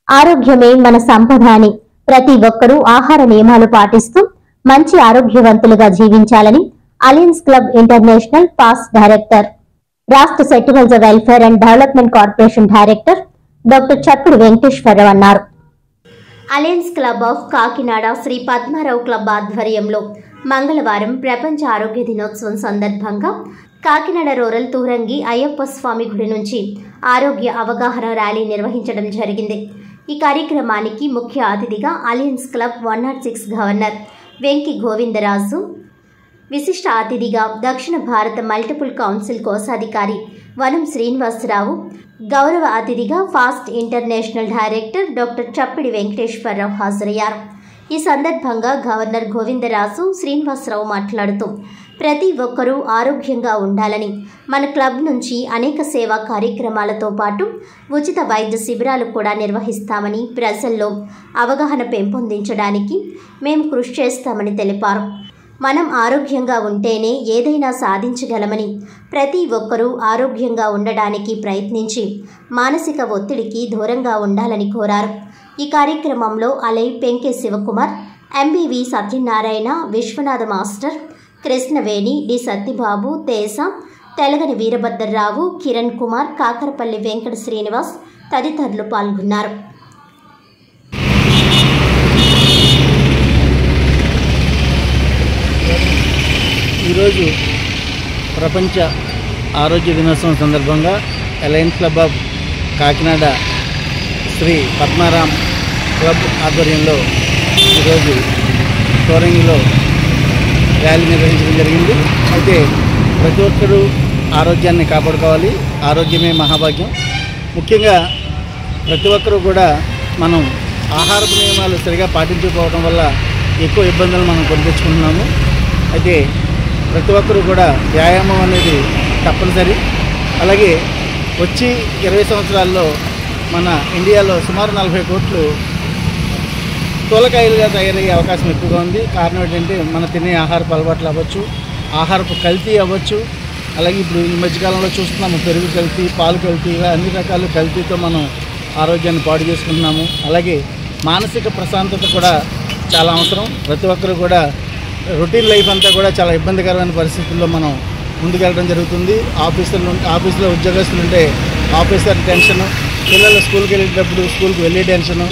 ఆరోగ్యమే మన సంపద అని ప్రతి ఒక్కరూ ఆహార నియమాలు పాటిస్తూ మంచి ఆరోగ్యవంతులుగా జీవించాలని Alliance Club International past director, రాష్ట్ర settlements welfare and development corporation director doctor Chappidi Venkateswara Rao అన్నారు. Alliance Club of Kakinada Sri Padma Rao Club ఆధ్వర్యంలో మంగళవారం ప్రపంచ ఆరోగ్య దినోత్సవం సందర్భంగా కాకినాడ రూరల్ తూరంగి అయ్యప్ప స్వామి గుడి నుంచి ఆరోగ్య అవగాహన ర్యాలీ నిర్వహించడం జరిగింది. ఈ కార్యక్రమానికి ముఖ్య అతిథిగా alliance club 106 governor Venki Govindaraju, విశిష్ట అతిథిగా దక్షిణ భారత మల్టిపుల్ కౌన్సిల్ కోశాధికారి వనం శ్రీనివాసరావు, గౌరవ అతిథిగా fast international director doctor Chappidi Venkateswararao హాజరయ్యారు. ఈ సందర్భంగా గవర్నర్ గోవిందరాజు శ్రీనివాసరావు మాట్లాడుతూ ప్రతి ఒక్కరూ ఆరోగ్యంగా ఉండాలని మన క్లబ్ నుంచి అనేక సేవా కార్యక్రమాలతో పాటు ఉచిత వైద్య శిబిరాలు కూడా నిర్వహిస్తామని, ప్రజల్లో అవగాహన పెంపొందించడానికి మేము కృషి చేస్తామని తెలిపారు. మనం ఆరోగ్యంగా ఉంటేనే ఏదైనా సాధించగలమని, ప్రతి ఒక్కరూ ఆరోగ్యంగా ఉండడానికి ప్రయత్నించి మానసిక ఒత్తిడికి దూరంగా ఉండాలని కోరారు. ఈ కార్యక్రమంలో అలై Penke Sivakumar, MBV Satyanarayana, Viswanatha master, Krishnaveni, D Satyababu, Teja, Telagani Veerabhadra Rao, Kiran Kumar, Kakarapalli Venkata Srinivas తదితరులు పాల్గొన్నారు. ఈరోజు ప్రపంచ ఆరోగ్య దినోత్సవం సందర్భంగా Alliance Club of Kakinada Sri Padmaram Club ఆధ్వర్యంలో ఈరోజు తోరంగిలో ర్యాలీ నిర్వహించడం జరిగింది. అయితే ప్రతి ఒక్కరూ ఆరోగ్యాన్ని కాపాడుకోవాలి. ఆరోగ్యమే మహాభాగ్యం. ముఖ్యంగా ప్రతి ఒక్కరూ కూడా మనం ఆహారపు నియమాలు సరిగా పాటించకపోవడం వల్ల ఎక్కువ ఇబ్బందులు మనం కొని తెచ్చుకుంటున్నాము. అయితే ప్రతి ఒక్కరూ కూడా వ్యాయామం అనేది తప్పనిసరి. అలాగే వచ్చి 20 సంవత్సరాల్లో మన ఇండియాలో సుమారు 40 కోట్లు తోలకాయలుగా తయారయ్యే అవకాశం ఎక్కువగా ఉంది. కారణం ఏంటంటే మన తినే ఆహారపు అలవాట్లు అవ్వచ్చు, ఆహారపు కల్తీ అవ్వచ్చు. అలాగే ఇప్పుడు ఈ మధ్యకాలంలో చూస్తున్నాము పెరుగు కల్తీ, పాలు కల్తీ, ఇలా అన్ని రకాల కల్తీతో మనం ఆరోగ్యాన్ని పాడు చేసుకుంటున్నాము. అలాగే మానసిక ప్రశాంతత కూడా చాలా అవసరం. ప్రతి ఒక్కరు కూడా రొటీన్ లైఫ్ అంతా కూడా చాలా ఇబ్బందికరమైన పరిస్థితుల్లో మనం ముందుకెళ్ళడం జరుగుతుంది. ఆఫీసులో ఉద్యోగస్తులు ఉంటే ఆఫీసర్ టెన్షను, పిల్లలు స్కూల్కి వెళ్ళేటప్పుడు స్కూల్కి వెళ్ళే టెన్షను,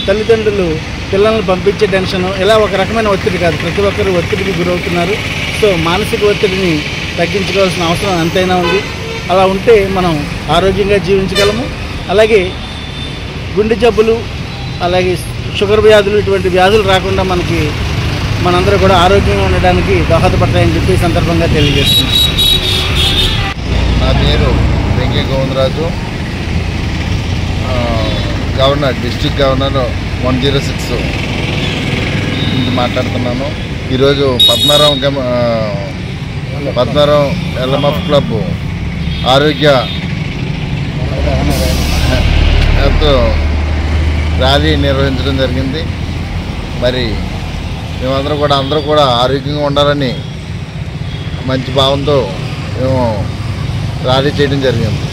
తల్లిదండ్రులు పిల్లల్ని పంపించే టెన్షను, ఇలా ఒక రకమైన ఒత్తిడి కాదు, ప్రతి ఒక్కరు ఒత్తిడికి గురవుతున్నారు. సో మానసిక ఒత్తిడిని తగ్గించుకోవాల్సిన అవసరం ఎంతైనా ఉంది. అలా ఉంటే మనం ఆరోగ్యంగా జీవించగలము. అలాగే గుండె జబ్బులు, అలాగే షుగర్ వ్యాధులు, ఇటువంటి వ్యాధులు రాకుండా మనందరూ కూడా ఆరోగ్యంగా ఉండడానికి దోహదపడతాయని చెప్పి ఈ సందర్భంగా తెలియజేస్తున్నాం. నా పేరు Venkaiah Govindaraju, governor, district governor 106 నుంచి మాట్లాడుతున్నాను. ఈరోజు పద్మారాం ఎల్ఎంఎఫ్ క్లబ్ ఆరోగ్య ర్యాలీ నిర్వహించడం జరిగింది. మరి మేమందరం అందరూ కూడా ఆరోగ్యంగా ఉండాలని మంచి భావంతో మేము ర్యాలీ చేయడం జరిగింది.